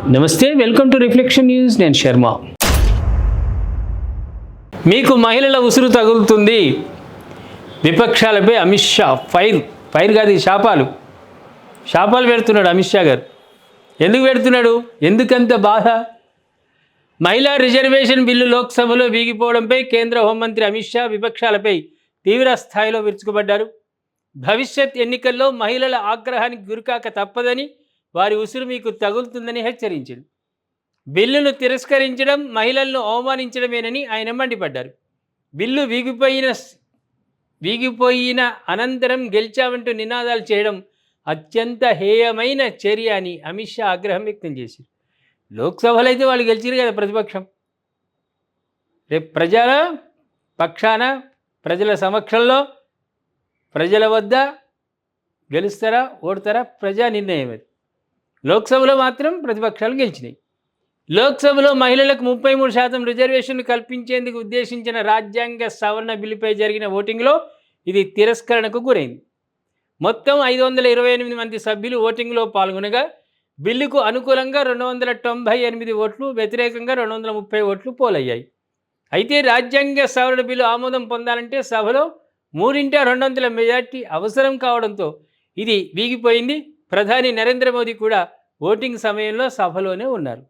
నమస్తే, welcome to reflection news. నేను శర్మ. మీకు మహిళల ఉసురు తగులుతుంది. విపక్షాలపై అమిత్ షా ఫైర్ కాదు, శాపాలు పెడుతున్నాడు అమిత్ షా గారు. ఎందుకు పెడుతున్నాడు? ఎందుకంత బాధ? మహిళా రిజర్వేషన్ బిల్లు లోక్సభలో వీగిపోవడంపై కేంద్ర హోంమంత్రి అమిత్ షా విపక్షాలపై తీవ్ర స్థాయిలో విరుచుకుపడ్డారు. భవిష్యత్ ఎన్నికల్లో మహిళల ఆగ్రహానికి గురికాక తప్పదని, వారి ఉసురు మీకు తగులుతుందని హెచ్చరించారు. బిల్లును తిరస్కరించడం మహిళలను అవమానించడమేనని ఆయన మండిపడ్డారు. బిల్లు వీగిపోయిన అనంతరం గెలిచామంటూ నినాదాలు చేయడం అత్యంత హేయమైన చర్య అని అమిత్ షా ఆగ్రహం వ్యక్తం చేశారు. లోక్సభలో అయితే వాళ్ళు గెలిచారు కదా ప్రతిపక్షం. రేపు ప్రజల పక్షాన, ప్రజల సమక్షంలో, ప్రజల వద్ద గెలుస్తారా ఓడతారా ప్రజా నిర్ణయం. అది లోక్సభలో మాత్రం ప్రతిపక్షాలు గెలిచినాయి. లోక్సభలో మహిళలకు 33% రిజర్వేషన్లు కల్పించేందుకు ఉద్దేశించిన రాజ్యాంగ సవరణ బిల్లుపై జరిగిన ఓటింగ్లో ఇది తిరస్కరణకు గురైంది. మొత్తం 528 మంది సభ్యులు ఓటింగ్లో పాల్గొనగా బిల్లుకు అనుకూలంగా 298 ఓట్లు, వ్యతిరేకంగా 230 ఓట్లు పోలయ్యాయి. అయితే రాజ్యాంగ సవరణ బిల్లు ఆమోదం పొందాలంటే సభలో 3/2 మెజార్టీ అవసరం కావడంతో ఇది వీగిపోయింది. ప్రధాని నరేంద్ర మోదీ కూడా ఓటింగ్ సమయంలో సభలోనే ఉన్నారు.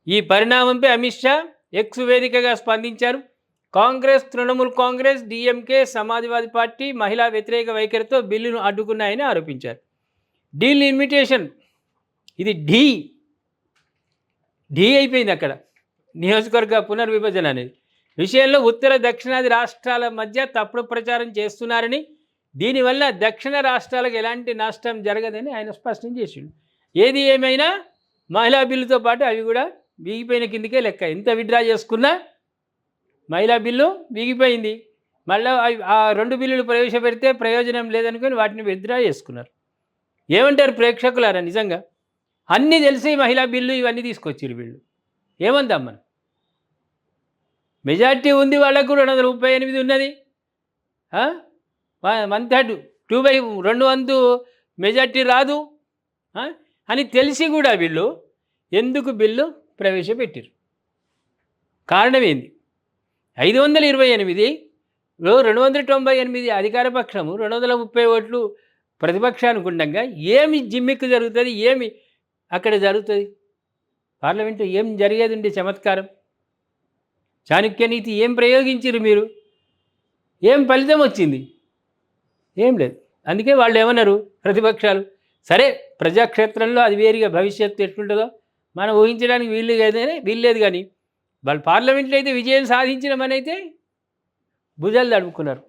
ఈ పరిణామంపై అమిత్ షా ఎక్స్ వేదికగా స్పందించారు. కాంగ్రెస్, తృణమూల్ కాంగ్రెస్, డిఎంకే, సమాజ్వాదీ పార్టీ మహిళా వ్యతిరేక వైఖరితో బిల్లును అడ్డుకున్నాయని ఆరోపించారు. డీలిమిటేషన్, ఇది ఢీ అయిపోయింది అక్కడ. నియోజకవర్గ పునర్విభజన అనేది విషయంలో ఉత్తర దక్షిణాది రాష్ట్రాల మధ్య తప్పుడు ప్రచారం చేస్తున్నారని, దీనివల్ల దక్షిణ రాష్ట్రాలకు ఎలాంటి నష్టం జరగదని ఆయన స్పష్టం చేసిండు. ఏది ఏమైనా మహిళా బిల్లుతో పాటు అవి కూడా వీగిపోయిన కిందకే లెక్క. ఎంత విత్డ్రా చేసుకున్నా మహిళా బిల్లు వీగిపోయింది. మళ్ళీ ఆ 2 బిల్లులు ప్రవేశపెడితే ప్రయోజనం లేదనుకొని వాటిని విత్డ్రా చేసుకున్నారు. ఏమంటారు ప్రేక్షకులారా? నిజంగా అన్నీ తెలిసి మహిళా బిల్లు ఇవన్నీ తీసుకొచ్చారు వీళ్ళు. ఏమందాం మనం? మెజార్టీ ఉంది, వాళ్ళకు 238 ఉన్నది. 1/3 2/2 మెజార్టీ రాదు అని తెలిసి కూడా వీళ్ళు ఎందుకు బిల్లు ప్రవేశపెట్టారు? కారణం ఏంది? 528లో 298 అధికార పక్షము, 230 ఓట్లు ప్రతిపక్షానికి ఉండగా ఏమి జిమ్మిక్కు జరుగుతుంది? ఏమి అక్కడ జరుగుతుంది? పార్లమెంటు ఏం జరిగేది ఉండే చమత్కారం? చాణక్య నీతి ఏం ప్రయోగించారు మీరు? ఏం ఫలితం వచ్చింది? ఏం లేదు. అందుకే వాళ్ళు ఏమన్నారు ప్రతిపక్షాలు, సరే ప్రజాక్షేత్రంలో అది వేరుగా భవిష్యత్తు ఎట్లుంటుందో మనం ఊహించడానికి వీల్లేదు, కానీ వాళ్ళు పార్లమెంట్లో అయితే విజయం సాధించడం అయితే భుజాలు తడుపుకున్నారు.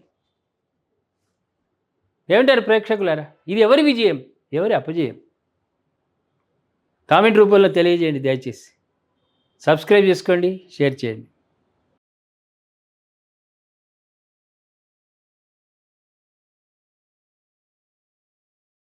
ఏమంటారు ప్రేక్షకులారా? ఇది ఎవరి విజయం, ఎవరి అపజయం? కామెంట్ రూపంలో తెలియజేయండి దయచేసి. సబ్స్క్రైబ్ చేసుకోండి, షేర్ చేయండి.